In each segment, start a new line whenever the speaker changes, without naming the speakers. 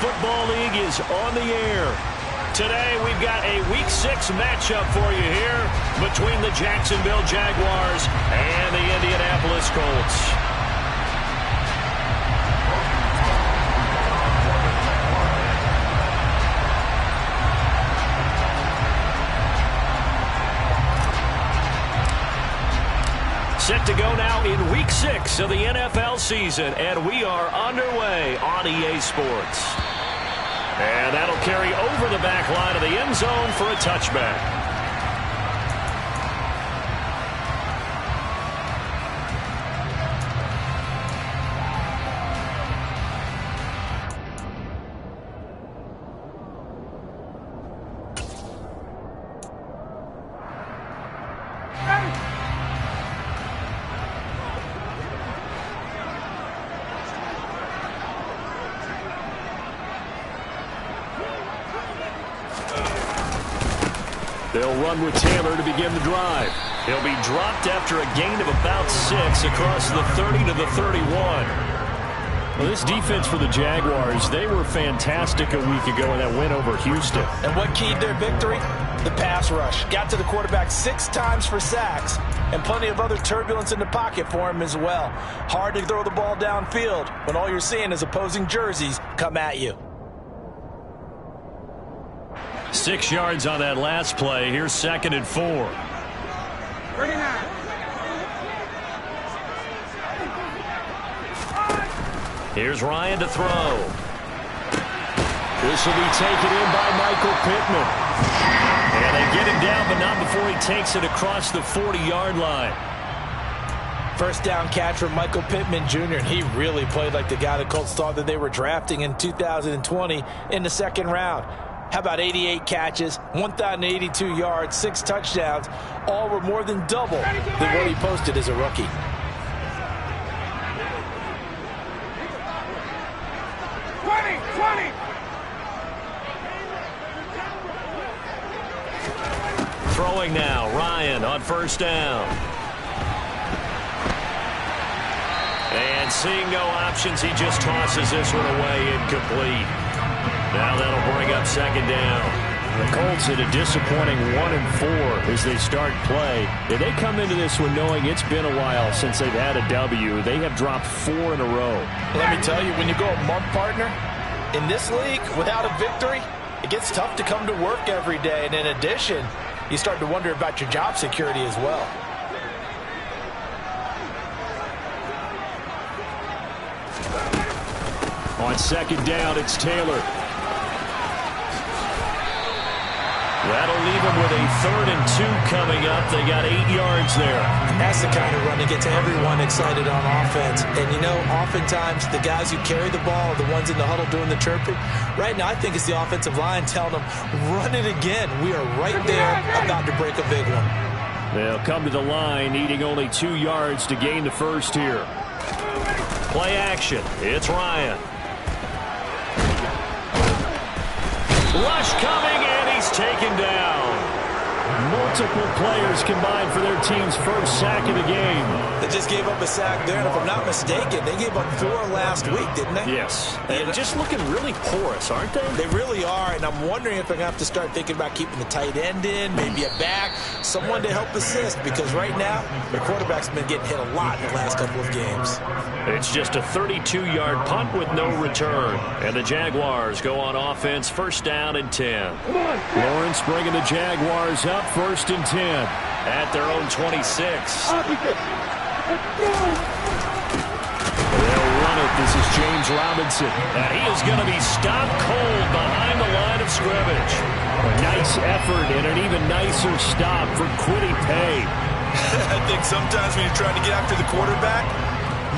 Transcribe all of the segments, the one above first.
Football League is on the air. Today, we've got a Week 6 matchup for you here between the Jacksonville Jaguars and the Indianapolis Colts. Set to go now in Week 6 of the NFL season, and we are underway on EA Sports. And that'll carry over the back line of the end zone for a touchback. They'll run with Taylor to begin the drive. He'll be dropped after a gain of about 6 across the 30 to the 31. Well, this defense for the Jaguars, they were fantastic a week ago in that win over Houston.
And what keyed their victory? The pass rush. Got to the quarterback 6 times for sacks, and plenty of other turbulence in the pocket for him as well. Hard to throw the ball downfield when all you're seeing is opposing jerseys come at you.
6 yards on that last play. Here's 2nd and 4. Here's Ryan to throw. This will be taken in by Michael Pittman. And they get him down, but not before he takes it across the 40-yard line.
First down catch from Michael Pittman Jr., and he really played like the guy the Colts thought that they were drafting in 2020 in the 2nd round. How about 88 catches, 1,082 yards, 6 touchdowns, all were more than double than what he posted as a rookie.
Throwing now, Ryan on 1st down. And seeing no options, he just tosses this one away incomplete. Now that'll bring up 2nd down. The Colts at a disappointing 1-4 as they start play. If they come into this one knowing it's been a while since they've had a W, they have dropped 4 in a row.
Let me tell you, when you go a month, partner, in this league without a victory, it gets tough to come to work every day. And in addition, you start to wonder about your job security as well.
On 2nd down, it's Taylor. That'll leave them with a 3rd and 2 coming up. They got 8 yards there.
That's the kind of run that gets everyone excited on offense. And, you know, oftentimes the guys who carry the ball are the ones in the huddle doing the chirping. Right now, I think it's the offensive line telling them, run it again. We are right there about to break a big one.
They'll come to the line, needing only 2 yards to gain the first here. Play action. It's Ryan. Rush coming, and he's taken down. Multiple players combined for their team's first sack of the game.
They just gave up a sack there, and if I'm not mistaken, they gave up 4 last week, didn't they?
Yes. And just looking really porous, aren't they?
They really are, and I'm wondering if they're going to have to start thinking about keeping the tight end in, maybe a back, someone to help assist, because right now, their quarterback's been getting hit a lot in the last couple of games.
It's just a 32-yard punt with no return. And the Jaguars go on offense, 1st down and 10. Lawrence bringing the Jaguars up, 1st and 10 at their own 26. They'll run it. This is James Robinson. And he is going to be stopped cold behind the line of scrimmage. A nice effort and an even nicer stop for Kwity Paye.
I think sometimes when you're trying to get after the quarterback,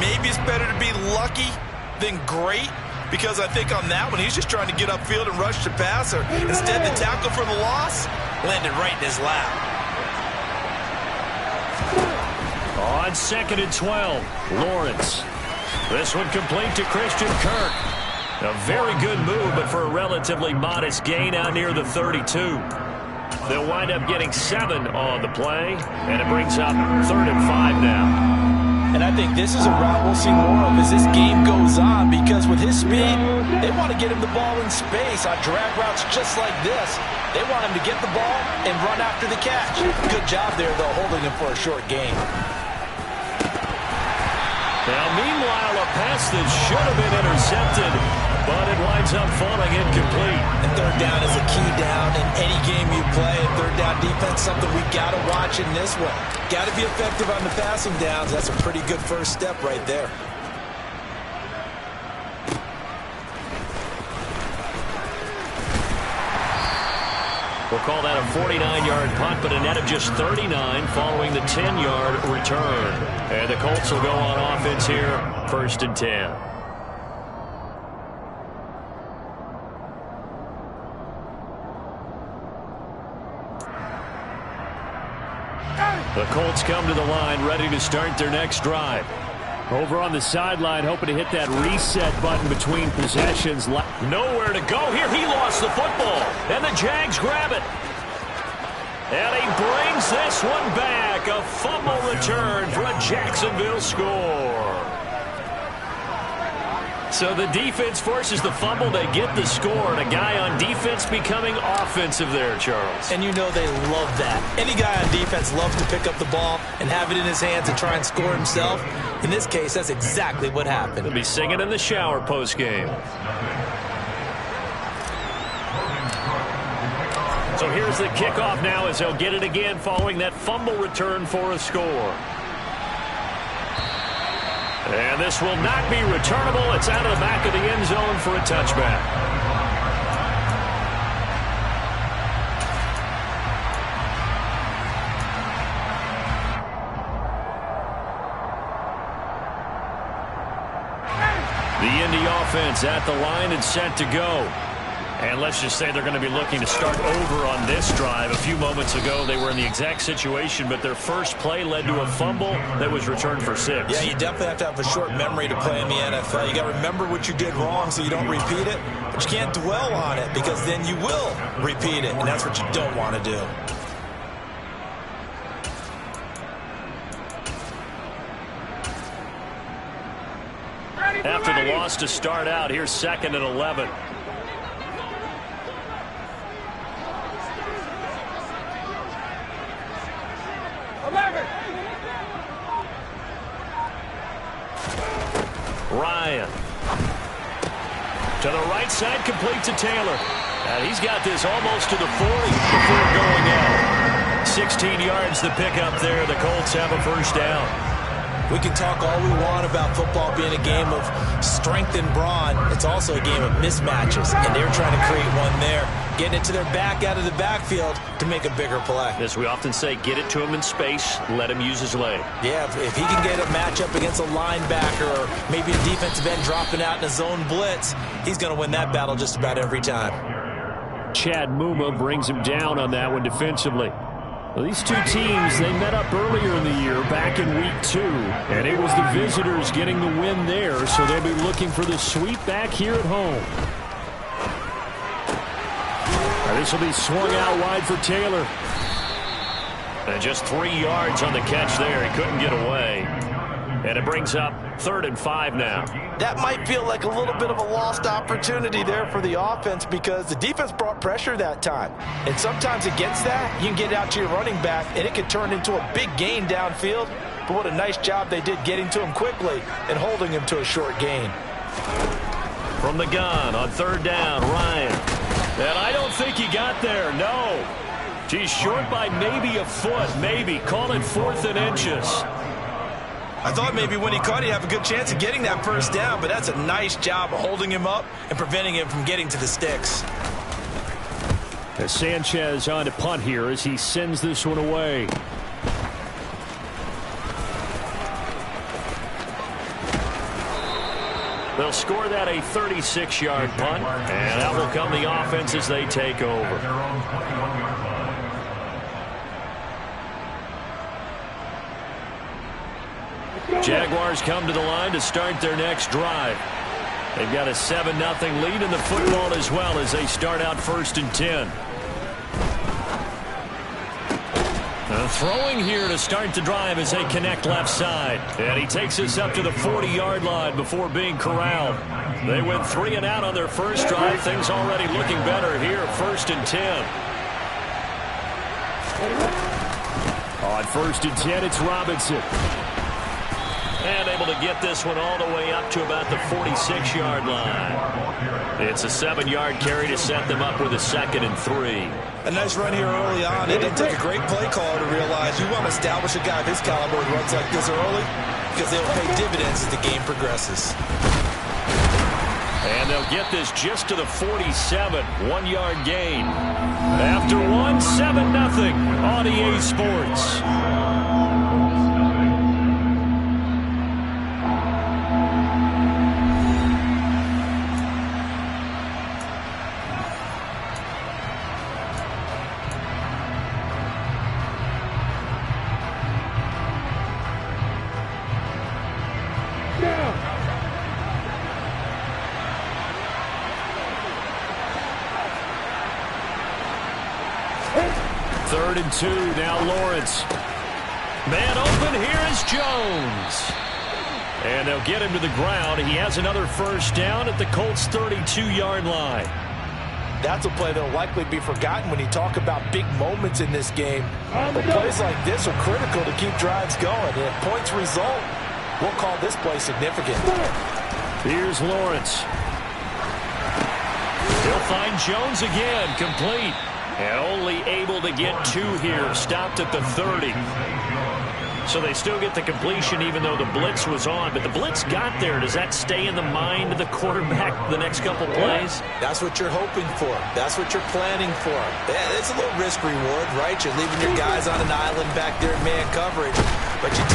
maybe it's better to be lucky than great, because I think on that one, he's just trying to get upfield and rush the passer. Instead, the tackle for the loss landed right in his lap.
On 2nd and 12, Lawrence. This one complete to Christian Kirk. A very good move, but for a relatively modest gain out near the 32. They'll wind up getting 7 on the play, and it brings up 3rd and 5 now.
And I think this is a route we'll see more of as this game goes on, because with his speed, they want to get him the ball in space on drag routes just like this. They want him to get the ball and run after the catch. Good job there, though, holding him for a short gain.
Now, meanwhile, a pass that should have been intercepted, but it winds up falling incomplete.
And third down is a key down in any game you play. And third down defense, something we got to watch in this one. Got to be effective on the passing downs. That's a pretty good first step right there.
We'll call that a 49-yard punt, but a net of just 39 following the 10-yard return. And the Colts will go on offense here, 1st and 10. The Colts come to the line, ready to start their next drive.
Over on the sideline, hoping to hit that reset button between possessions.
Nowhere to go here. He lost the football, and the Jags grab it. And he brings this one back. A fumble return for a Jacksonville score. So the defense forces the fumble. They get the score, and a guy on defense becoming offensive there, Charles.
And you know they love that. Any guy on defense loves to pick up the ball and have it in his hands and try and score himself. In this case, that's exactly what happened.
He'll be singing in the shower post-game. So here's the kickoff now as they'll get it again following that fumble return for a score. And this will not be returnable. It's out of the back of the end zone for a touchback. The Indy offense at the line and set to go. And let's just say they're going to be looking to start over on this drive. A few moments ago, they were in the exact situation, but their first play led to a fumble that was returned for 6.
Yeah, you definitely have to have a short memory to play in the NFL. You got to remember what you did wrong so you don't repeat it, but you can't dwell on it because then you will repeat it, and that's what you don't want to do.
After the loss to start out, here's 2nd and 11. Ryan. To the right side, complete to Taylor. And he's got this almost to the 40 before going out. 16 yards the pickup there. The Colts have a first down.
We can talk all we want about football being a game of strength and brawn. It's also a game of mismatches, and they're trying to create one there, getting it to their back out of the backfield to make a bigger play.
As we often say, get it to him in space, let him use his leg.
Yeah, if he can get a matchup against a linebacker or maybe a defensive end dropping out in a zone blitz, he's going to win that battle just about every time.
Chad Muma brings him down on that one defensively. Well, these two teams, they met up earlier in the year, back in week 2, and it was the visitors getting the win there, so they'll be looking for the sweep back here at home. Now, this will be swung out wide for Taylor.
And just 3 yards on the catch there. He couldn't get away. And it brings up 3rd and 5 now.
That might feel like a little bit of a lost opportunity there for the offense because the defense brought pressure that time. And sometimes against that, you can get out to your running back, and it can turn into a big gain downfield. But what a nice job they did getting to him quickly and holding him to a short gain.
From the gun on 3rd down, Ryan. And I don't think he got there, no. He's short by maybe a foot, maybe. Call it 4th and inches.
I thought maybe when he caught, he'd have a good chance of getting that first down, but that's a nice job of holding him up and preventing him from getting to the sticks.
As Sanchez on to punt here as he sends this one away.
They'll score that a 36-yard punt, and out will come the offense as they take over. Jaguars come to the line to start their next drive. They've got a 7-0 lead in the football as well as they start out 1st and 10.
Throwing here to start the drive as they connect left side. And he takes us up to the 40-yard line before being corralled. They went 3 and out on their first drive. Things already looking better here, 1st and 10. On 1st and 10, it's Robinson. And able to get this one all the way up to about the 46-yard line. It's a 7-yard carry to set them up with a 2nd and 3.
A nice run here early on. It didn't take a great play caller to realize you want to establish a guy of his caliber who runs like this early because they'll pay dividends as the game progresses.
And they'll get this just to the 47, 1-yard gain. After 1, 7-0 on EA Sports. Third and 2, now Lawrence. Man open, here is Jones. And they'll get him to the ground. He has another first down at the Colts' 32-yard line.
That's a play that will likely be forgotten when you talk about big moments in this game. But plays like this are critical to keep drives going. And if points result, we'll call this play significant.
Here's Lawrence. He'll find Jones again, complete. And only able to get 2 here, stopped at the 30. So they still get the completion even though the blitz was on. But the blitz got there. Does that stay in the mind of the quarterback the next couple plays?
That's what you're hoping for. That's what you're planning for. Yeah, it's a little risk reward, right? You're leaving your guys on an island back there in man coverage. But you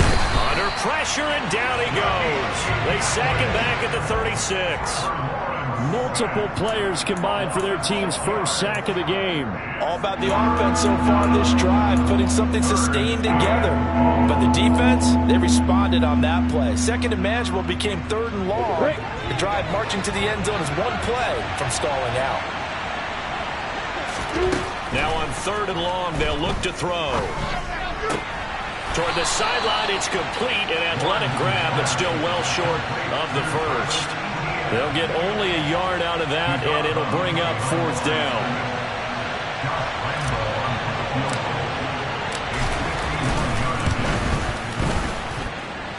under pressure, and down he goes. They sack him back at the 36. Multiple players combined for their team's first sack of the game.
All about the offense so far this drive, putting something sustained together. But the defense, they responded on that play. 2nd and manageable became 3rd and long. The drive marching to the end zone is 1 play from stalling out.
Now on 3rd and long, they'll look to throw. Toward the sideline, it's complete. An athletic grab, but still well short of the first. They'll get only a yard out of that, and it'll bring up 4th down.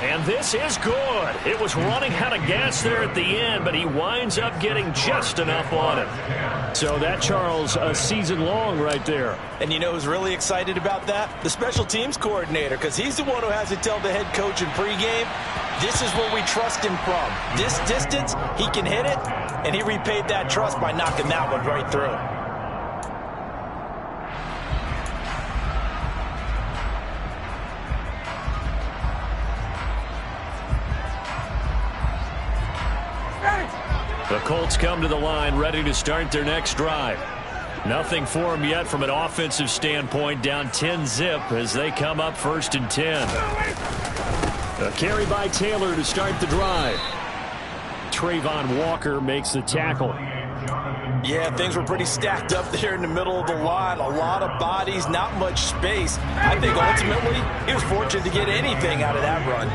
And this is good. It was running out of gas there at the end, but he winds up getting just enough on it. So that, Charles, a season long right there.
And you know who's really excited about that? The special teams coordinator, because he's the one who has to tell the head coach in pregame, this is where we trust him from. This distance, he can hit it, and he repaid that trust by knocking that one right through.
The Colts come to the line ready to start their next drive. Nothing for them yet from an offensive standpoint, down 10-zip as they come up 1st and 10. A carry by Taylor to start the drive. Trayvon Walker makes the tackle.
Yeah, things were pretty stacked up there in the middle of the line. A lot of bodies, not much space. I think ultimately he was fortunate to get anything out of that run.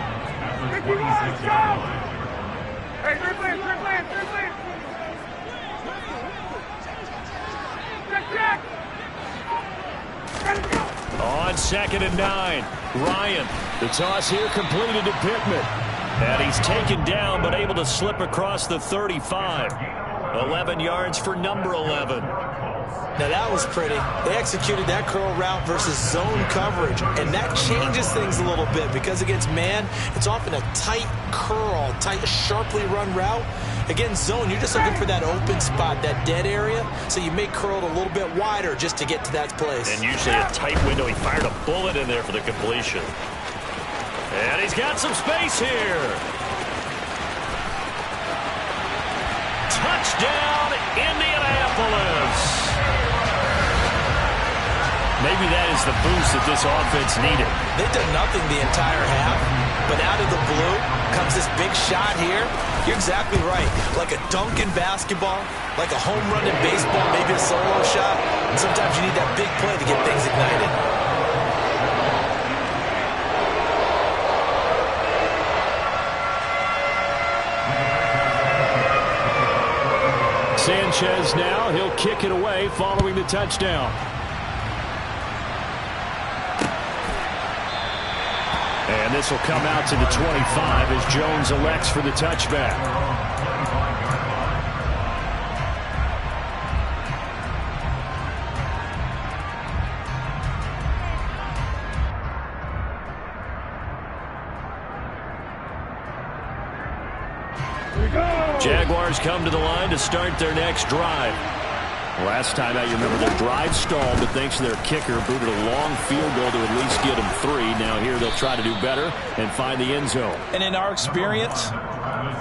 On 2nd and 9, Ryan. The toss here completed to Pittman. And he's taken down but able to slip across the 35. 11 yards for number 11.
Now that was pretty. They executed that curl route versus zone coverage, and that changes things a little bit because against man, it's often a tight curl, tight, sharply run route. Against zone, you're just looking for that open spot, that dead area, so you may curl it a little bit wider just to get to that place.
And usually a tight window. He fired a bullet in there for the completion. And he's got some space here. Touchdown, Indianapolis. Maybe that is the boost that this offense needed.
They've done nothing the entire half, but out of the blue comes this big shot here. You're exactly right. Like a dunk in basketball, like a home run in baseball, maybe a solo shot. And sometimes you need that big play to get things ignited.
Sanchez now, he'll kick it away following the touchdown. And this will come out to the 25 as Jones elects for the touchback. Jaguars come to the line to start their next drive. Last time out, you remember their drive stalled, but thanks to their kicker, booted a long field goal to at least get them 3. Now here they'll try to do better and find the end zone.
And in our experience,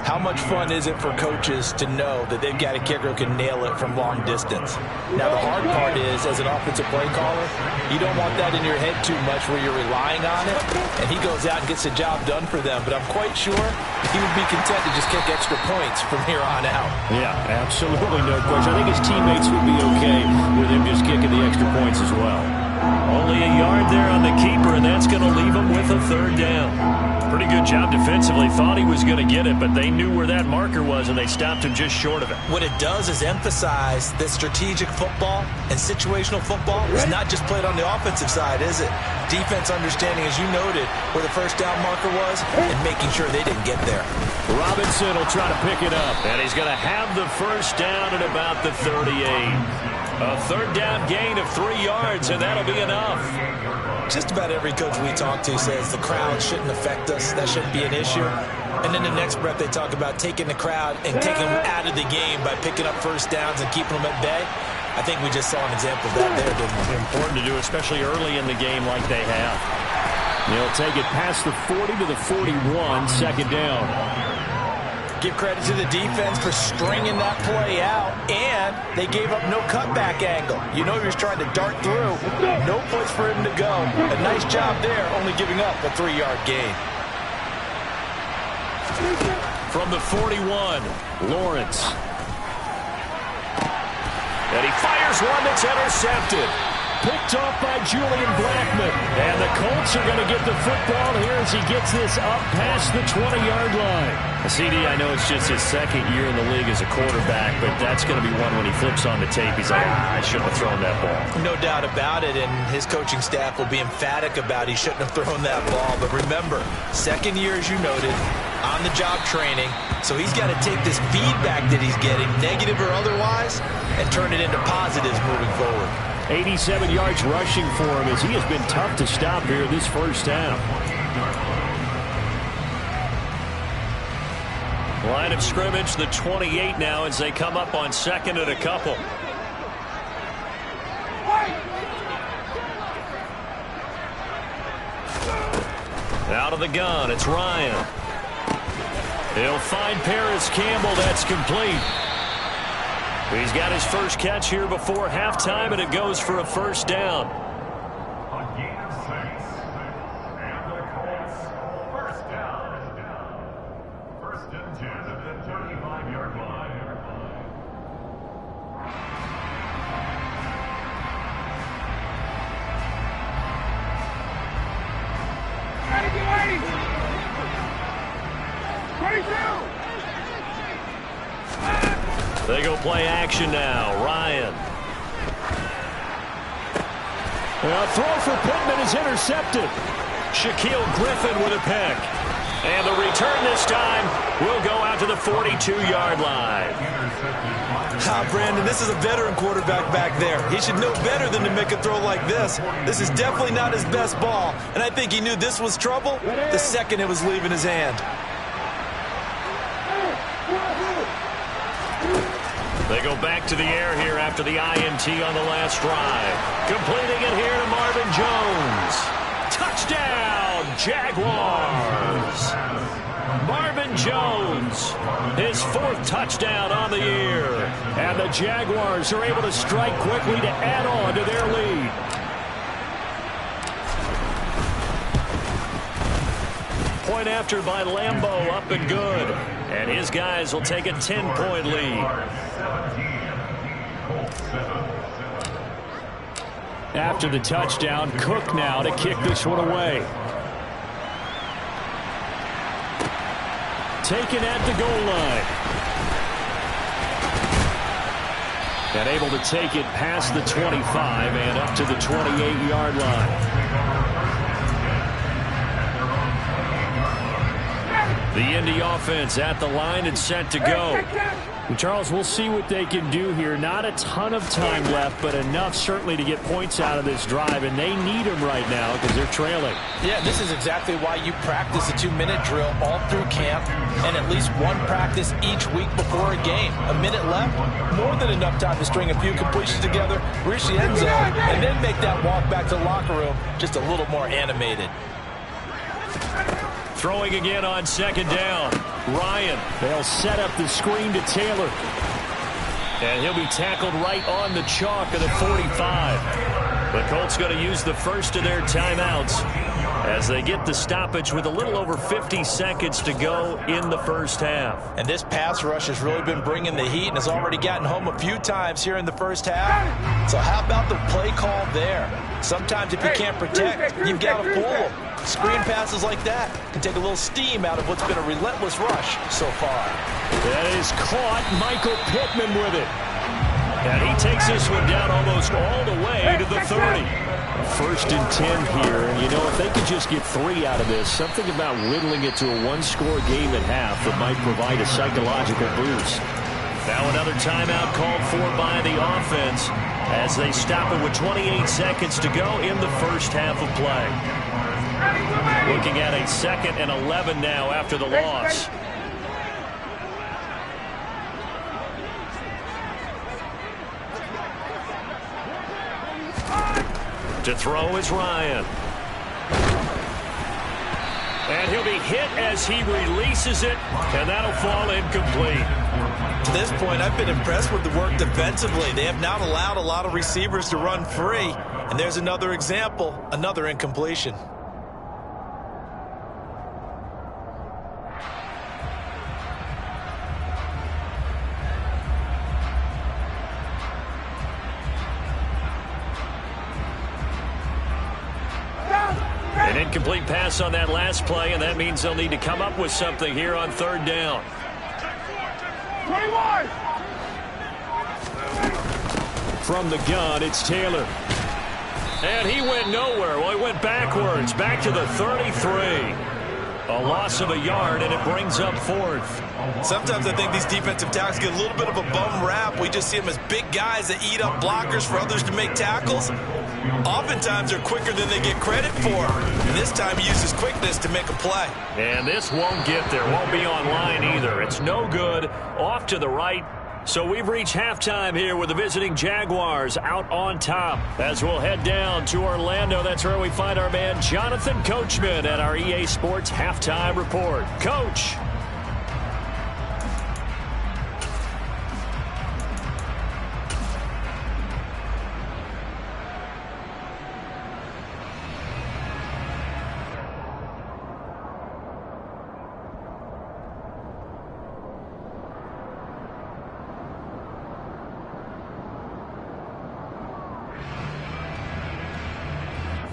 how much fun is it for coaches to know that they've got a kicker who can nail it from long distance? Now, the hard part is, as an offensive play caller, you don't want that in your head too much where you're relying on it, and he goes out and gets the job done for them. But I'm quite sure he would be content to just kick extra points from here on out.
Yeah, absolutely, no question. I think his teammates would be okay with him just kicking the extra points as well.
Only a yard there on the keeper, and that's going to leave him with a 3rd down. Pretty good job defensively. Thought he was going to get it, but they knew where that marker was, and they stopped him just short of it.
What it does is emphasize that strategic football and situational football is not just played on the offensive side, is it? Defense understanding, as you noted, where the 1st down marker was and making sure they didn't get there.
Robinson will try to pick it up.
And he's going to have the 1st down at about the 38. A 3rd down gain of 3 yards, and that'll be enough.
Just about every coach we talk to says the crowd shouldn't affect us. That shouldn't be an issue. And then the next breath they talk about taking the crowd and taking them out of the game by picking up 1st downs and keeping them at bay. I think we just saw an example of that there, didn't we?
Important to do, especially early in the game like they have.
They'll take it past the 40 to the 41, 2nd down.
Give credit to the defense for stringing that play out, and they gave up no cutback angle. You know he was trying to dart through. No place for him to go. A nice job there, only giving up a 3-yard gain.
From the 41, Lawrence.
And he fires one that's intercepted.
Picked off by Julian Blackmon.
And the Colts are going to get the football here as he gets this up past the 20-yard line. CD, I know it's just his 2nd year in the league as a quarterback, but that's going to be one when he flips on the tape. He's like, I shouldn't have thrown that ball.
No doubt about it, and his coaching staff will be emphatic about he shouldn't have thrown that ball. But remember, 2nd year, as you noted, on-the-job training, so he's got to take this feedback that he's getting, negative or otherwise, and turn it into positives moving forward.
87 yards rushing for him as he has been tough to stop here this 1st half.
Line of scrimmage, the 28 now as they come up on 2nd and a couple. Out of the gun, it's Ryan. He'll find Paris Campbell. That's complete. He's got his 1st catch here before halftime, and it goes for a 1st down.
A gain of 6. And the Colts, 1st down. 1st and 10 at the 35-yard line.
They go play action now. Ryan.
A throw for Pittman is intercepted.
Shaquille Griffin with a pick. And the return this time will go out to the 42-yard line.
Brandon, this is a veteran quarterback back there. He should know better than to make a throw like this. This is definitely not his best ball, and I think he knew this was trouble the second it was leaving his hand.
They go back to the air here after the INT on the last drive. Completing it here to Marvin Jones. Touchdown, Jaguars. Marvin Jones, his 4th touchdown on the year.
And the Jaguars are able to strike quickly to add on to their lead.
Point after by Lambeau, up and good. And his guys will take a 10-point lead.
After the touchdown, Cook now to kick this one away. Taken at the goal line. And able to take it past the 25 and up to the 28-yard line. The Indy offense at the line and set to go. Charles, we'll see what they can do here. Not a ton of time left, but enough certainly to get points out of this drive, and they need them right now because they're trailing.
Yeah, this is exactly why you practice a 2-minute drill all through camp and at least one practice each week before a game. A minute left, more than enough time to string a few completions together, reach the end zone, and then make that walk back to the locker room just a little more animated.
Throwing again on second down. Ryan. They'll set up the screen to Taylor. And he'll be tackled right on the chalk of the 45. The Colts going to use the first of their timeouts as they get the stoppage with a little over 50 seconds to go in the first half.
And this pass rush has really been bringing the heat and has already gotten home a few times here in the first half. So how about the play call there? Sometimes if you can't protect, you've got to fool them. Screen passes like that can take a little steam out of what's been a relentless rush so far.
That is caught. Michael Pittman with it. And he takes this one down almost all the way to the 30. First and 10 here. And, you know, if they could just get 3 out of this, something about whittling it to a one-score game at half that might provide a psychological boost. Now another timeout called for by the offense as they stop it with 28 seconds to go in the first half of play. Looking at a 2nd and 11 now after the loss. To throw is Ryan. And he'll be hit as he releases it, and that'll fall incomplete.
To this point, I've been impressed with the work defensively. They have not allowed a lot of receivers to run free. And there's another example, another incompletion.
An incomplete pass on that last play, and that means they'll need to come up with something here on 3rd down.
21.
From the gun, it's Taylor. And he went nowhere. Well, he went backwards, back to the 33. A loss of a yard, and it brings up 4th.
Sometimes I think these defensive tackles get a little bit of a bum rap. We just see them as big guys that eat up blockers for others to make tackles. Oftentimes they're quicker than they get credit for. And this time he uses quickness to make a play.
And this won't get there. Won't be on line either. It's no good. Off to the right. So we've reached halftime here with the visiting Jaguars out on top. As we'll head down to Orlando, that's where we find our man Jonathan Coachman at our EA Sports Halftime Report. Coach.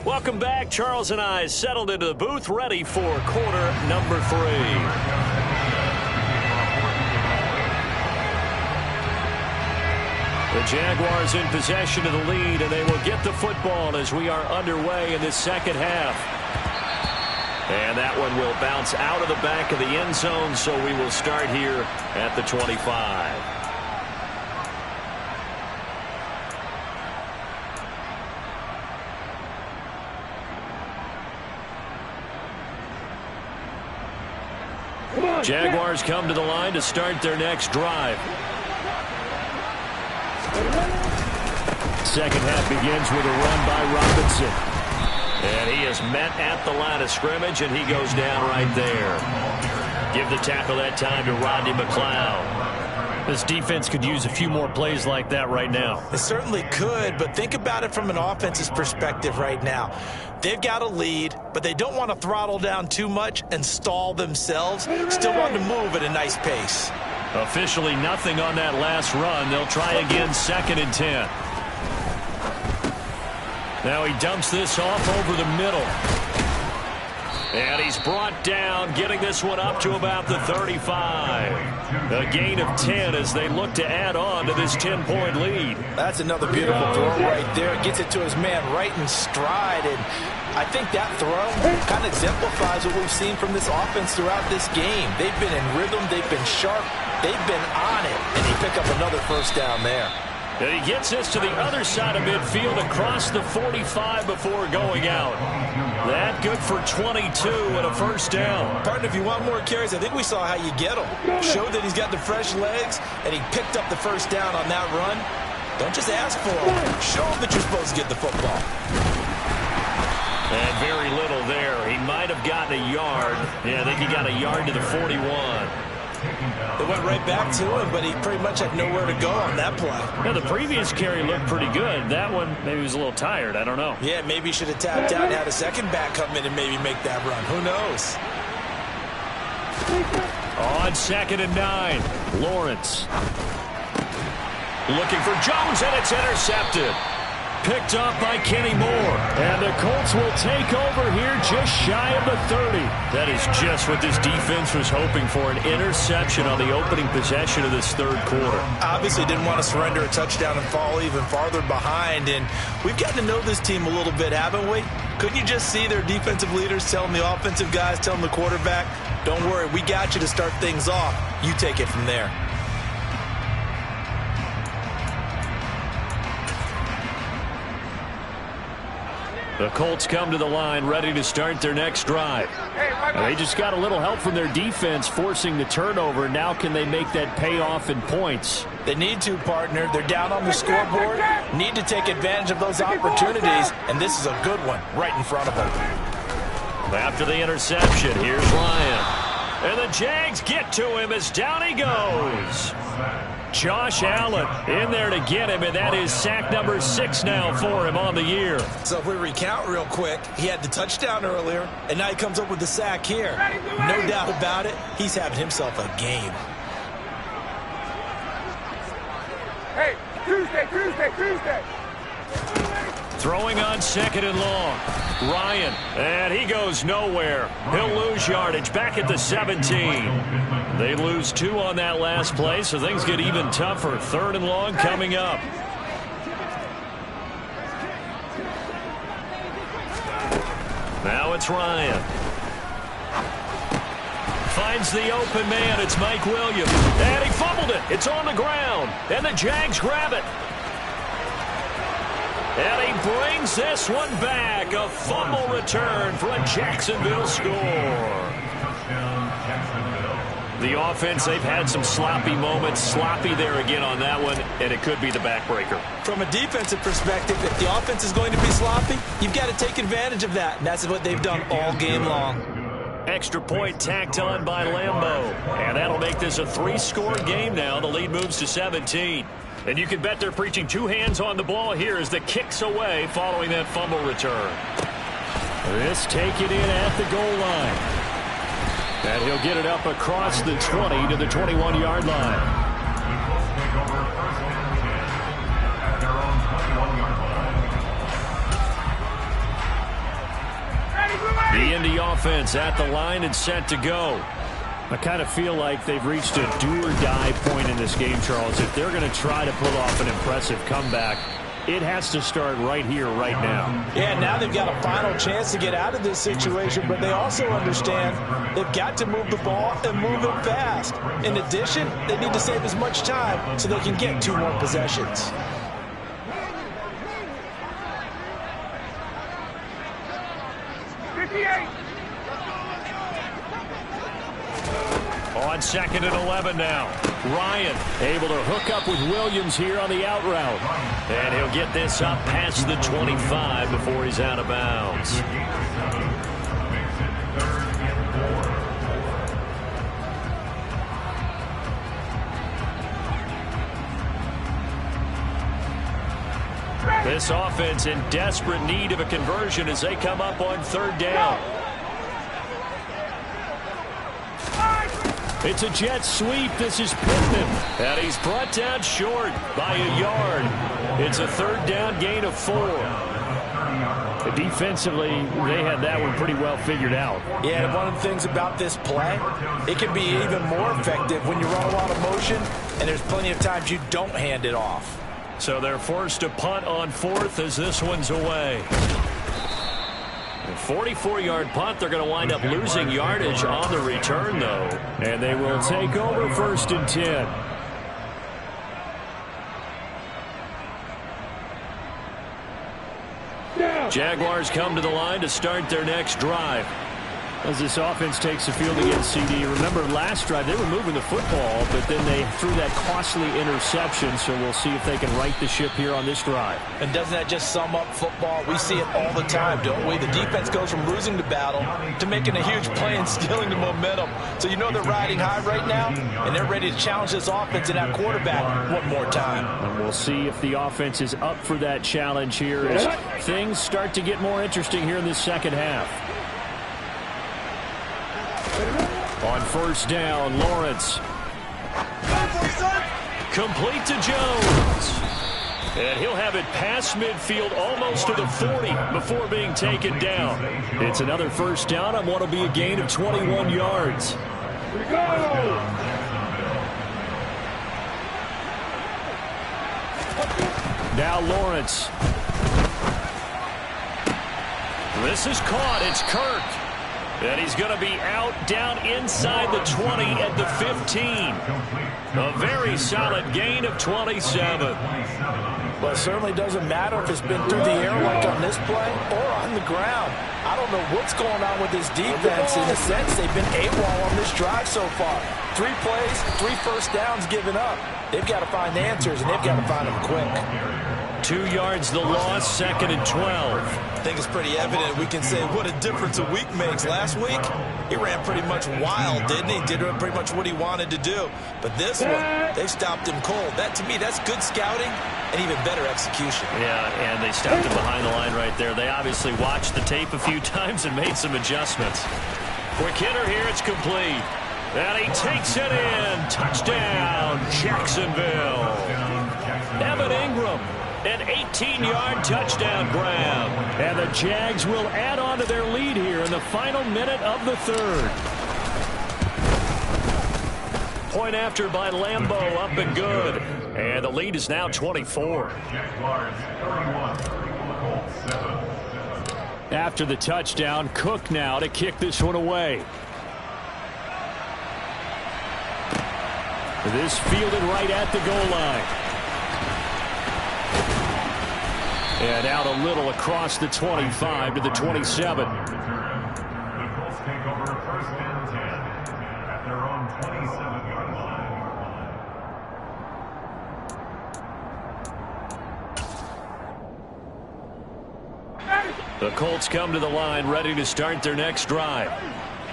Welcome back. Charles and I settled into the booth, ready for quarter number 3. The Jaguars in possession of the lead, and they will get the football as we are underway in this second half. And that one will bounce out of the back of the end zone, so we will start here at the 25. Jaguars come to the line to start their next drive. Second half begins with a run by Robinson. And he is met at the line of scrimmage, and he goes down right there. Give the tackle that time to Rodney McLeod. This defense could use a few more plays like that right now.
It certainly could, but think about it from an offense's perspective right now. They've got a lead, but they don't want to throttle down too much and stall themselves. Still want to move at a nice pace.
Officially nothing on that last run. They'll try again, 2nd and 10. Now he dumps this off over the middle.
And he's brought down, getting this one up to about the 35. A gain of 10 as they look to add on to this 10-point lead.
That's another beautiful throw right there. Gets it to his man right in stride. And I think that throw kind of exemplifies what we've seen from this offense throughout this game. They've been in rhythm. They've been sharp. They've been on it. And he picked up another first down there.
And he gets this to the other side of midfield across the 45 before going out. That good for 22 and a first down.
Partner, if you want more carries, I think we saw how you get him. Showed that he's got the fresh legs, and he picked up the first down on that run. Don't just ask for him. Show him that you're supposed to get the football.
And very little there. He might have gotten a yard. Yeah, I think he got a yard to the 41.
It went right back to him, but he pretty much had nowhere to go on that play.
Yeah, the previous carry looked pretty good. That one, maybe he was a little tired. I don't know.
Yeah, maybe he should have tapped out and had a second back come in and maybe make that run. Who knows?
On 2nd and 9, Lawrence. Looking for Jones, and it's intercepted. Picked up by Kenny Moore.
And the Colts will take over here just shy of the 30.
That is just what this defense was hoping for, an interception on the opening possession of this third quarter.
Obviously didn't want to surrender a touchdown and fall even farther behind. And we've gotten to know this team a little bit, haven't we? Couldn't you just see their defensive leaders telling the offensive guys, telling the quarterback, don't worry, we got you to start things off. You take it from there.
The Colts come to the line ready to start their next drive.
They just got a little help from their defense forcing the turnover. Now can they make that pay off in points?
They need to, partner. They're down on the scoreboard. Need to take advantage of those opportunities, and this is a good one right in front of them.
After the interception, here's Ryan. And the Jags get to him as down he goes. Josh Allen in there to get him, and that is sack number 6 now for him on the year.
So if we recount real quick, he had the touchdown earlier, and now he comes up with the sack here. No doubt about it, he's having himself a game.
Hey, Tuesday.
Throwing on 2nd and long. Ryan, and he goes nowhere. He'll lose yardage back at the 17. They lose 2 on that last play, so things get even tougher. 3rd and long coming up. Now it's Ryan. Finds the open man. It's Mike Williams. And he fumbled it. It's on the ground. And the Jags grab it. And he brings this one back. A fumble return for a Jacksonville score. The offense, they've had some sloppy moments. Sloppy there again on that one, and it could be the backbreaker.
From a defensive perspective, if the offense is going to be sloppy, you've got to take advantage of that, and that's what they've done all game long.
Extra point tacked on by Lambeau. And that'll make this a 3-score game now. The lead moves to 17. And you can bet they're preaching 2 hands on the ball here as the kick's away following that fumble return.
This taken in at the goal line. And he'll get it up across the 20 to the 21-yard line.
The Indy offense at the line and set to go.
I kind of feel like they've reached a do-or-die point in this game, Charles. If they're going to try to pull off an impressive comeback, it has to start right here, right now.
Yeah, now they've got a final chance to get out of this situation, but they also understand they've got to move the ball and move it fast. In addition, they need to save as much time so they can get 2 more possessions.
On 2nd and 11 now. Ryan able to hook up with Williams here on the out route. And he'll get this up past the 25 before he's out of bounds. This offense in desperate need of a conversion as they come up on 3rd down.
It's a jet sweep. This is Pittman.
And he's brought down short by a yard. It's a 3rd down gain of 4.
Defensively, they had that one pretty well figured out.
Yeah, and one of the things about this play, it can be even more effective when you run a lot of motion, and there's plenty of times you don't hand it off.
So they're forced to punt on fourth as this one's away. A 44-yard punt. They're going to wind up losing yardage on the return, though. And they will take over 1st and 10. Jaguars come to the line to start their next drive. As this offense takes the field against CD. Remember, last drive, they were moving the football, but then they threw that costly interception, so we'll see if they can right the ship here on this drive.
And doesn't that just sum up football? We see it all the time, don't we? The defense goes from losing the battle to making a huge play and stealing the momentum. So you know they're riding high right now, and they're ready to challenge this offense and that quarterback one more time.
And we'll see if the offense is up for that challenge here as things start to get more interesting here in this second half. On 1st down, Lawrence. Complete to Jones. And he'll have it past midfield almost to the 40 before being taken down. It's another 1st down on what will be a gain of 21 yards. Now Lawrence. This is caught. It's Kirk. And he's going to be out down inside the 20 at the 15. A very solid gain of 27.
Well, it certainly doesn't matter if it's been through the air like on this play or on the ground. I don't know what's going on with this defense. In a sense, they've been AWOL on this drive so far. 3 plays, 3 1st downs given up. They've got to find answers, and they've got to find them quick.
2 yards the loss, 2nd and 12.
I think it's pretty evident. We can say what a difference a week makes. Last week, he ran pretty much wild, didn't he? Did pretty much what he wanted to do. But this one, they stopped him cold. That, to me, that's good scouting and even better execution.
Yeah, and they stopped him behind the line right there. They obviously watched the tape a few times and made some adjustments. Quick hitter here, it's complete. And he takes it in. Touchdown, Jacksonville. Evan Ingram. An 18-yard touchdown grab. And the Jags will add on to their lead here in the final minute of the 3rd. Point after by Lambeau, up and good. And the lead is now 24. After the touchdown, Cook now to kick this one away. This fielded right at the goal line. And out a little across the 25 to the 27.
The Colts take over 1st and 10 at their own 27-yard line.
The Colts come to the line ready to start their next drive.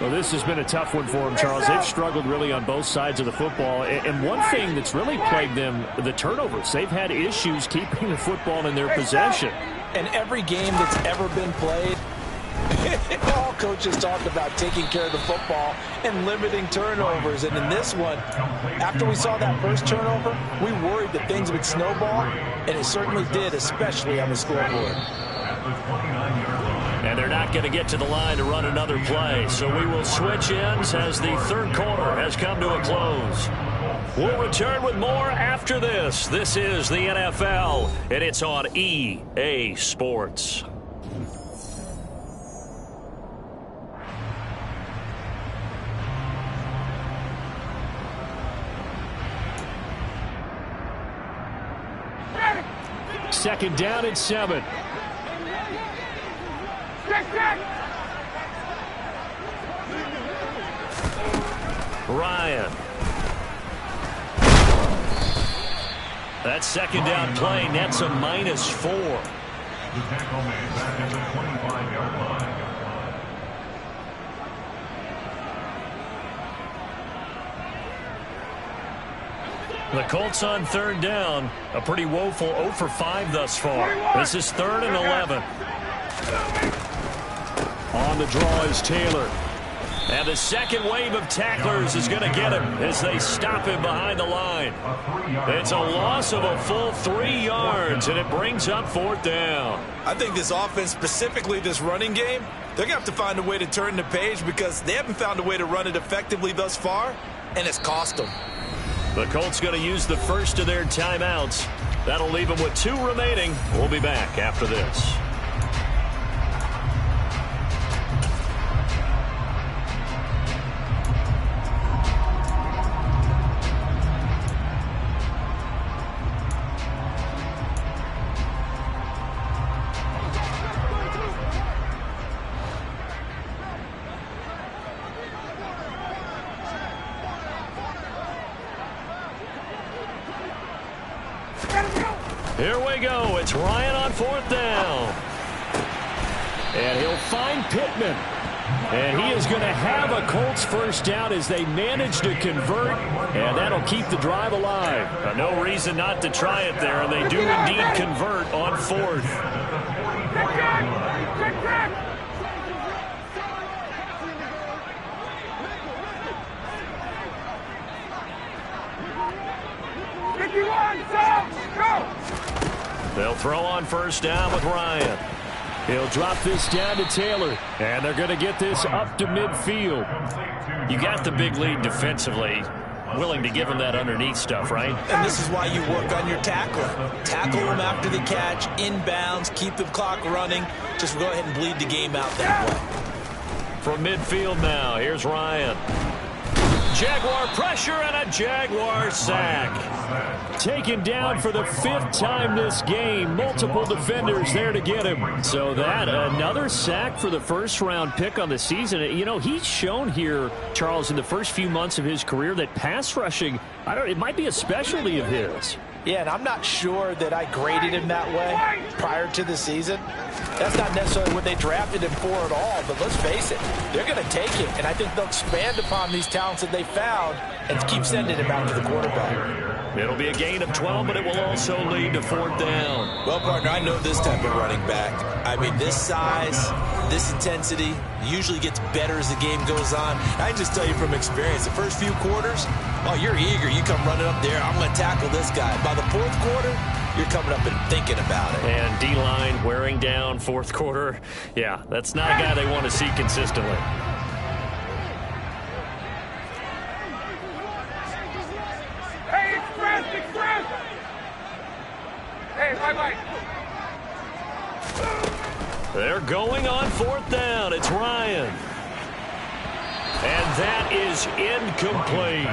Well, this has been a tough one for them, Charles. They've struggled really on both sides of the football. And one thing that's really plagued them, the turnovers. They've had issues keeping the football in their possession.
And every game that's ever been played, all coaches talk about taking care of the football and limiting turnovers. And in this one, after we saw that first turnover, we worried that things would snowball, and it certainly did, especially on the scoreboard.
And they're not going to get to the line to run another play. So we will switch ends as the 3rd quarter has come to a close. We'll return with more after this. This is the NFL, and it's on EA Sports. Second down and 7. Ryan. That second down play nets a -4.
The tackle made back at the 25-yard line.
The Colts on 3rd down. A pretty woeful 0 for 5 thus far. This is 3rd and 11. On the draw is Taylor.
And the second wave of tacklers is going to get him as they stop him behind the line. It's a loss of a full 3 yards, and it brings up 4th down.
I think this offense, specifically this running game, they're going to have to find a way to turn the page because they haven't found a way to run it effectively thus far, and it's cost them.
The Colts going to use the first of their timeouts. That'll leave them with 2 remaining. We'll be back after this. Here we go. It's Ryan on 4th down. And he'll find Pittman. And he is going to have a Colts first down as they manage to convert. And that'll keep the drive alive. No reason not to try it there. And they do indeed convert on 4th. They'll throw on first down with Ryan. He'll drop this down to Taylor. And they're going to get this up to midfield. You got the big lead defensively. Willing to give him that underneath stuff, right?
And this is why you work on your tackling. Tackle them after the catch, inbounds, keep the clock running. Just go ahead and bleed the game out that way.
From midfield now, here's Ryan. Jaguar pressure and a Jaguar sack. Taken down for the 5th time this game. Multiple defenders there to get him. So that, another sack for the first-round pick on the season. You know, he's shown here, Charles, in the first few months of his career that pass rushing, it might be a specialty of his.
Yeah, and I'm not sure that I graded him that way prior to the season. That's not necessarily what they drafted him for at all, but let's face it, they're going to take it, and I think they'll expand upon these talents that they found and keep sending him out to the quarterback.
It'll be a gain of 12, but it will also lead to 4th down.
Well, partner, I know this type of running back. I mean, this size, this intensity usually gets better as the game goes on. I can just tell you from experience, the first few quarters, oh, you're eager. You come running up there, I'm going to tackle this guy. By the 4th quarter, you're coming up and thinking about it.
And D-line wearing down 4th quarter. Yeah, that's not a guy they want to see consistently.
Hey, express! Hey, bye-bye.
They're going on 4th down. It's Ryan. And that is incomplete.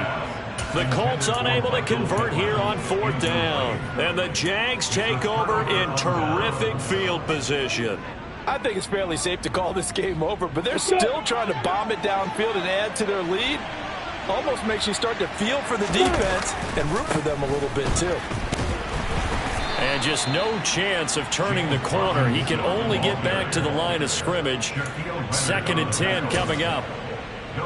The Colts unable to convert here on 4th down. And the Jags take over in terrific field position.
I think it's fairly safe to call this game over, but they're still trying to bomb it downfield and add to their lead. Almost makes you start to feel for the defense and root for them a little bit too.
And just no chance of turning the corner. He can only get back to the line of scrimmage. 2nd and 10 coming up.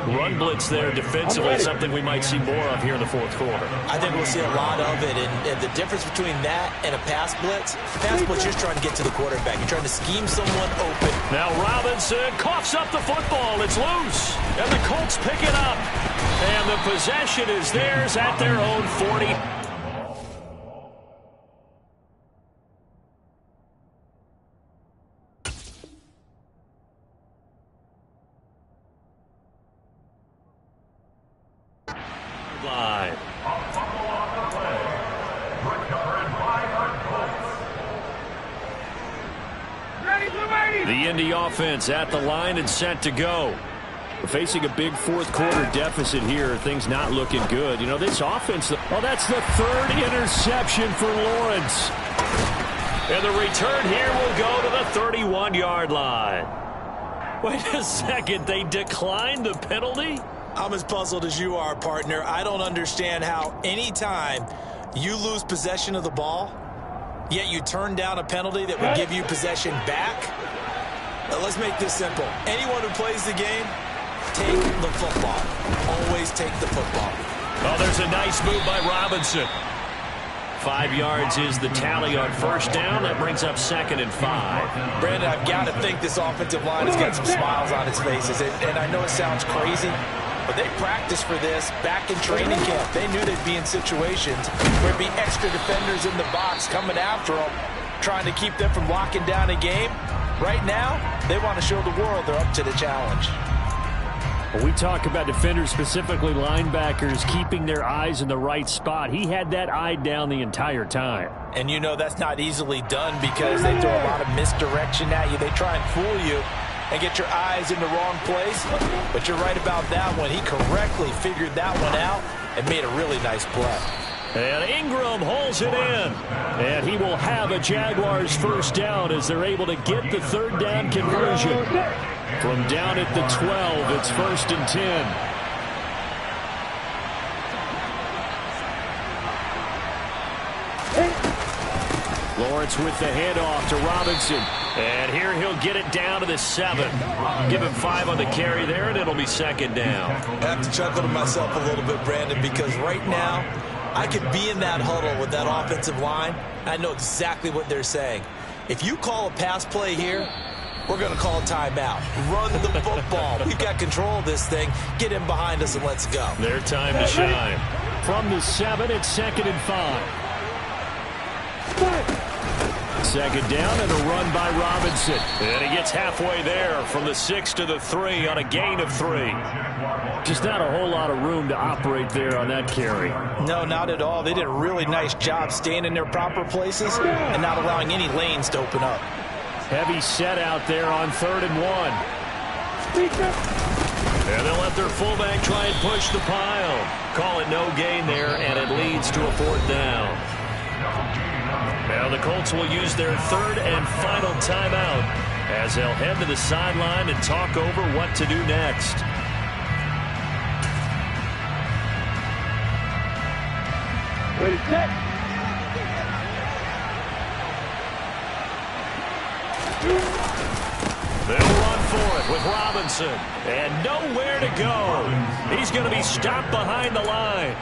Run blitz there defensively, something we might see more of here in the 4th quarter.
I think we'll see a lot of it, and the difference between that and a pass blitz, you're just trying to get to the quarterback. You're trying to scheme someone open.
Now Robinson coughs up the football. It's loose, and the Colts pick it up. And the possession is theirs at their own 40. Line. The Indy offense at the line and set to go. We're facing a big 4th quarter deficit here. Things not looking good. You know, this offense, oh, that's the 3rd interception for Lawrence. And the return here will go to the 31-yard line. Wait a second, they declined the penalty?
I'm as puzzled as you are, partner. I don't understand how anytime you lose possession of the ball, yet you turn down a penalty that would give you possession back. Let's make this simple. Anyone who plays the game, take the football. Always take the football.
Oh, there's a nice move by Robinson. 5 yards is the tally on first down. That brings up 2nd and 5.
Brandon, I've got to think this offensive line has got some smiles on its faces. And I know it sounds crazy, but they practiced for this back in training camp. They knew they'd be in situations where there'd be extra defenders in the box coming after them, trying to keep them from locking down a game. Right now, they want to show the world they're up to the challenge.
When we talk about defenders, specifically linebackers, keeping their eyes in the right spot. He had that eye down the entire time.
And you know that's not easily done because they throw a lot of misdirection at you. They try and fool you and get your eyes in the wrong place. But you're right about that one. He correctly figured that one out and made a really nice play.
And Ingram holds it in. And he will have a Jaguars first down as they're able to get the third down conversion. From down at the 12, it's 1st and 10. Lawrence with the handoff to Robinson. And here he'll get it down to the 7. Give him 5 on the carry there, and it'll be 2nd down.
I have to chuckle to myself a little bit, Brandon, because right now I could be in that huddle with that offensive line. I know exactly what they're saying. If you call a pass play here, we're going to call a timeout. Run the football. We've got control of this thing. Get in behind us and let's go.
Their time to shine. From the 7, it's 2nd and 5. 2nd down and a run by Robinson.
And he gets halfway there from the 6 to the 3 on a gain of 3.
Just not a whole lot of room to operate there on that carry.
No, not at all. They did a really nice job staying in their proper places and not allowing any lanes to open up.
Heavy set out there on 3rd and 1.
And they'll let their fullback try and push the pile. Call it no gain there, and it leads to a 4th down. Now the Colts will use their 3rd and final timeout as they'll head to the sideline and talk over what to do next.
Ready, set.
They'll run for it with Robinson. And nowhere to go. He's going to be stopped behind the line.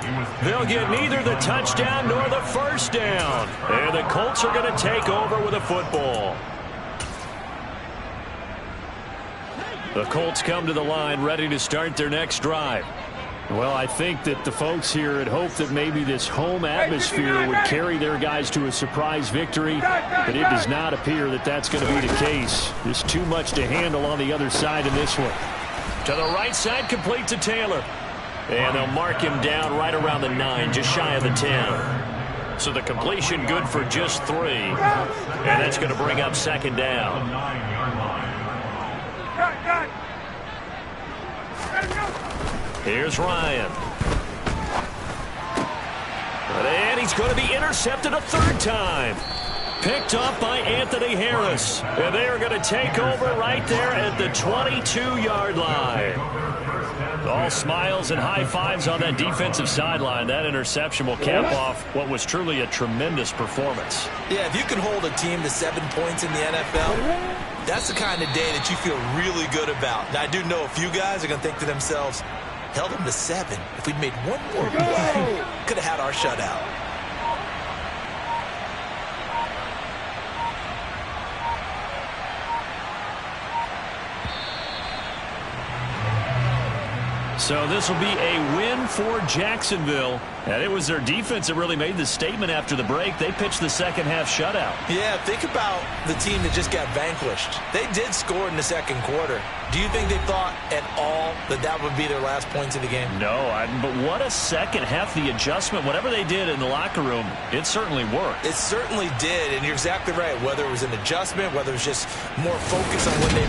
They'll get neither the touchdown nor the first down. And the Colts are going to take over with a football. The Colts come to the line ready to start their next drive.
Well, I think that the folks here had hoped that maybe this home atmosphere would carry their guys to a surprise victory, but it does not appear that that's going to be the case. There's too much to handle on the other side in this one.
To the right side, complete to Taylor. And they'll mark him down right around the 9, just shy of the 10. So the completion good for just 3. And that's going to bring up 2nd down. Here's Ryan. And he's going to be intercepted a 3rd time. Picked up by Anthony Harris. And they are going to take over right there at the 22-yard line. All smiles and high fives on that defensive sideline. That interception will cap off what was truly a tremendous performance.
Yeah, if you can hold a team to 7 points in the NFL, that's the kind of day that you feel really good about. Now, I do know a few guys are going to think to themselves, held them to 7. If we'd made one more play, could have had our shutout.
So this will be a win for Jacksonville. And it was their defense that really made the statement after the break. They pitched the second half shutout.
Yeah, think about the team that just got vanquished. They did score in the 2nd quarter. Do you think they thought at all that that would be their last points of the game?
No, but what a second half. The adjustment, whatever they did in the locker room, it certainly worked.
It certainly did, and you're exactly right. Whether it was an adjustment, whether it was just more focus on when they